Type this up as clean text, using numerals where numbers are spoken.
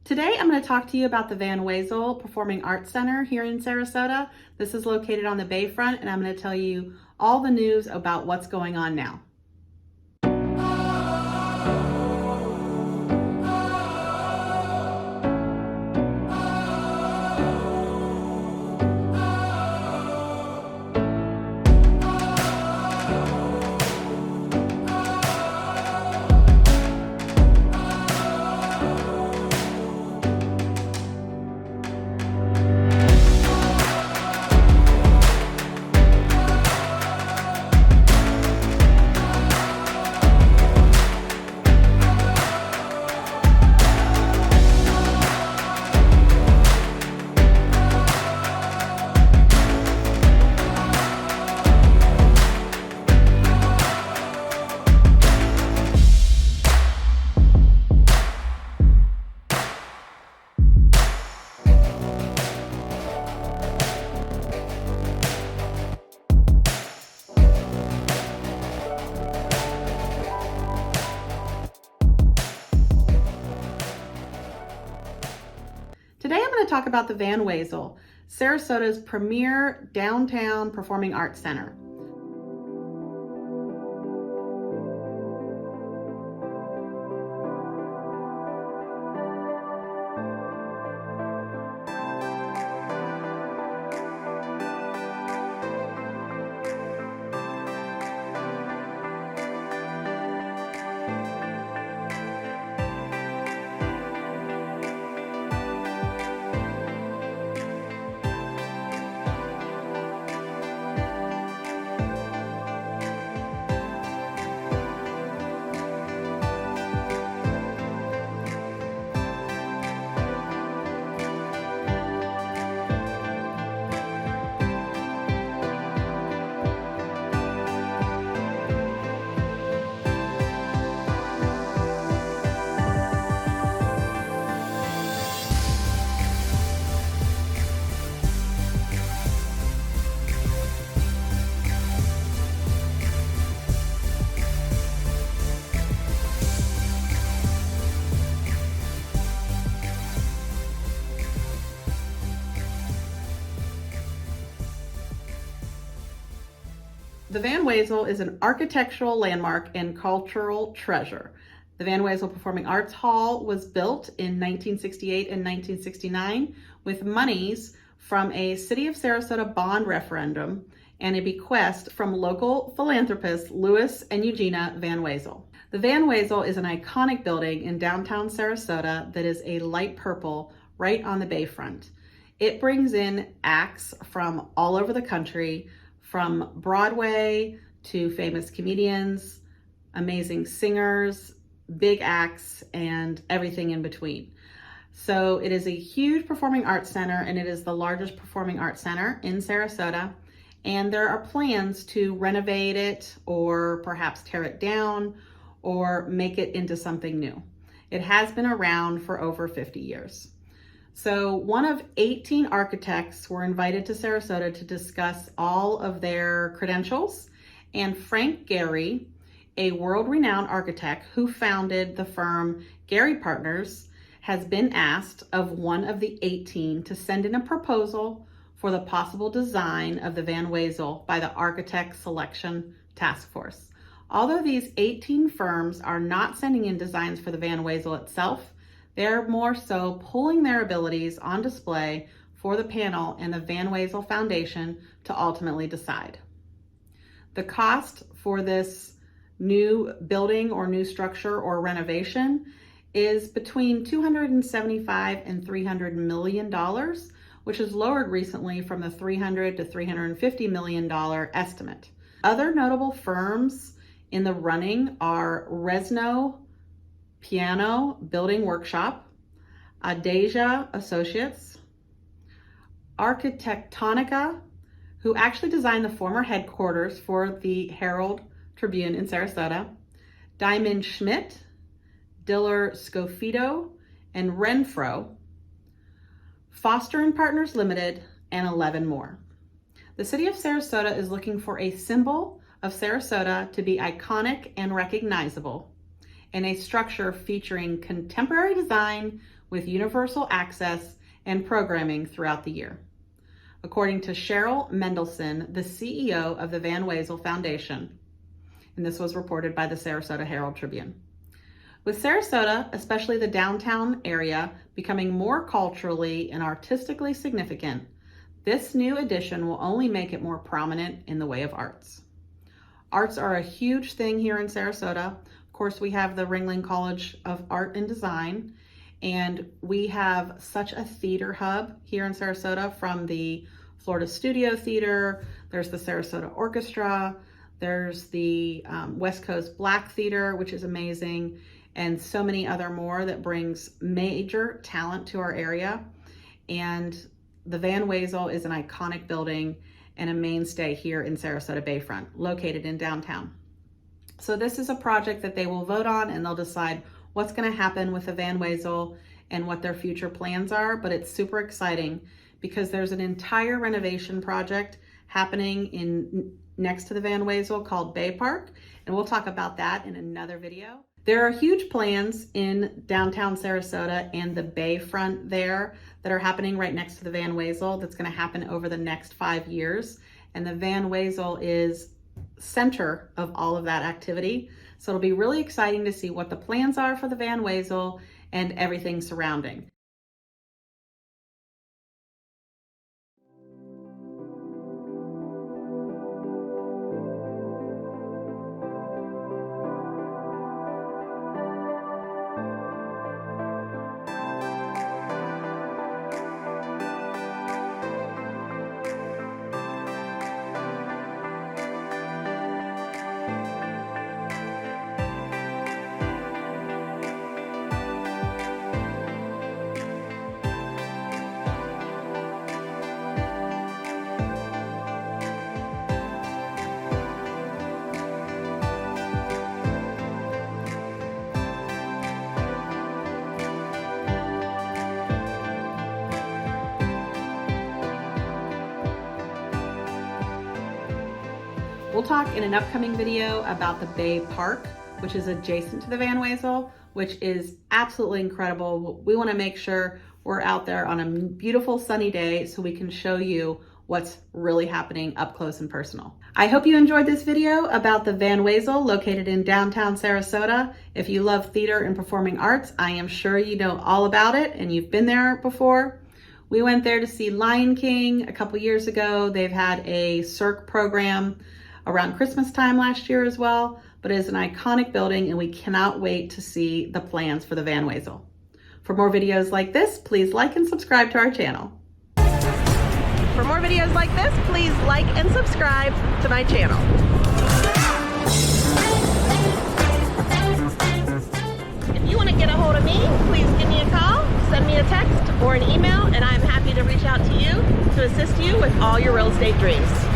Today, I'm going to talk to you about the Wezel Performing Arts Center here in Sarasota. This is located on the bayfront, and I'm going to tell you all the news about what's going on now. Today I'm going to talk about the Wezel, Sarasota's premier downtown performing arts center. The Wezel is an architectural landmark and cultural treasure. The Wezel Performing Arts Hall was built in 1968 and 1969 with monies from a City of Sarasota bond referendum and a bequest from local philanthropists Louis and Eugenia Wezel. The Wezel is an iconic building in downtown Sarasota that is a light purple right on the bayfront. It brings in acts from all over the country, from Broadway to famous comedians, amazing singers, big acts, and everything in between. So it is a huge performing arts center, and it is the largest performing arts center in Sarasota. And there are plans to renovate it or perhaps tear it down or make it into something new. It has been around for over 50 years. So one of 18 architects were invited to Sarasota to discuss all of their credentials, and Frank Gehry, a world-renowned architect who founded the firm Gehry Partners, has been asked of one of the 18 to send in a proposal for the possible design of the Wezel by the Architect Selection Task Force. Although these 18 firms are not sending in designs for the Wezel itself, they're more so pulling their abilities on display for the panel and the Wezel Foundation to ultimately decide. The cost for this new building or new structure or renovation is between $275 and $300 million, which is lowered recently from the $300 to $350 million estimate. Other notable firms in the running are Resno Piano Building Workshop, Audacia Associates, Architectonica, who actually designed the former headquarters for the Herald Tribune in Sarasota, Diamond Schmidt, Diller Scofido, and Renfro, Foster & Partners Limited, and 11 more. The City of Sarasota is looking for a symbol of Sarasota to be iconic and recognizable. and a structure featuring contemporary design with universal access and programming throughout the year. According to Cheryl Mendelson, the CEO of the Van Wezel Foundation, and this was reported by the Sarasota Herald Tribune. With Sarasota, especially the downtown area, becoming more culturally and artistically significant, this new addition will only make it more prominent in the way of arts. Arts are a huge thing here in Sarasota. Of course, we have the Ringling College of Art and Design, and we have such a theater hub here in Sarasota, from the Florida Studio Theater, there's the Sarasota Orchestra, there's the West Coast Black Theater, which is amazing, and so many other more that brings major talent to our area. And the Van Wezel is an iconic building and a mainstay here in Sarasota Bayfront, located in downtown. So this is a project that they will vote on, and they'll decide what's going to happen with the Van Wezel and what their future plans are. But it's super exciting because there's an entire renovation project happening next to the Van Wezel called Bay Park, and we'll talk about that in another video. There are huge plans in downtown Sarasota and the Bayfront there that are happening right next to the Van Wezel that's going to happen over the next 5 years. And the Van Wezel is center of all of that activity. So it'll be really exciting to see what the plans are for the Van Wezel and everything surrounding. We'll talk in an upcoming video about the Bay Park, which is adjacent to the Van Wezel, which is absolutely incredible. We want to make sure we're out there on a beautiful sunny day so we can show you what's really happening up close and personal. I hope you enjoyed this video about the Van Wezel located in downtown Sarasota. If you love theater and performing arts, I am sure you know all about it and you've been there before. We went there to see Lion King a couple years ago. They've had a cirque program around Christmas time last year as well, but it is an iconic building and we cannot wait to see the plans for the Van Wezel. For more videos like this, please like and subscribe to our channel. For more videos like this, please like and subscribe to my channel. If you want to get a hold of me, please give me a call, send me a text or an email, and I'm happy to reach out to you to assist you with all your real estate dreams.